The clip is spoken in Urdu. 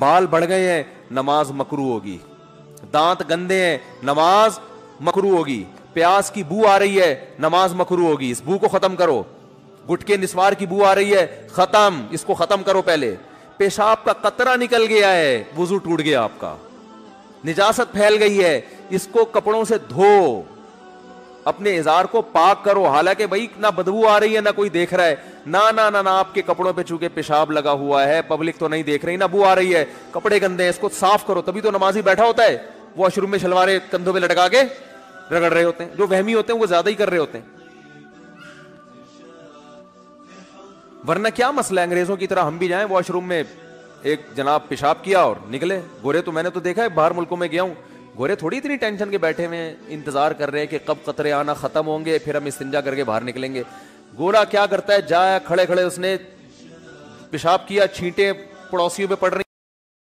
بال بڑھ گئے ہیں نماز مکروہ ہوگی, دانت گندے ہیں نماز مکروہ ہوگی, پیاز کی بو آ رہی ہے نماز مکروہ ہوگی, اس بو کو ختم کرو, گٹکے نسوار کی بو آ رہی ہے ختم, اس کو ختم کرو پہلے, پیشاب کا قطرہ نکل گیا ہے وضو ٹوٹ گیا آپ کا, نجاست پھیل گئی ہے اس کو کپڑوں سے دھو, اپنے ازار کو پاک کرو, حالانکہ بھائی نہ بدبو آ رہی ہے نہ کوئی دیکھ رہا ہے, نہ آپ کے کپڑوں پہ چونکہ پیشاب لگا ہوا ہے, پبلک تو نہیں دیکھ رہی, نہ بو آ رہی ہے, کپڑے گندے ہیں, اس کو صاف کرو, تبھی تو نمازی بیٹھا ہوتا ہے واش روم میں شلواریں کندھوں پہ لٹکا کے رگڑ رہے ہوتے ہیں, جو وہمی ہوتے ہیں وہ زیادہ ہی کر رہے ہوتے ہیں. ورنہ کیا مسئلہ ہے, انگریزوں کی طرح ہم بھی جائیں واش روم میں, ایک جناب پیشاب کیا اور نکلے, گورے تو میں نے تو دیکھا ہے, باہر ملکوں میں گیا ہوں, گورے تھوڑی اتنی ٹینشن کے بیٹھے ہوئے انتظار کر رہے ہیں کہ کب قطرے آنا ختم ہوں گے پھر ہم استنجا کر کے باہر نکلیں گے. گورا کیا کرتا ہے, جایا کھڑے کھڑے اس نے پیشاب کیا, چھینٹیں پڑوسیوں پہ پڑ رہی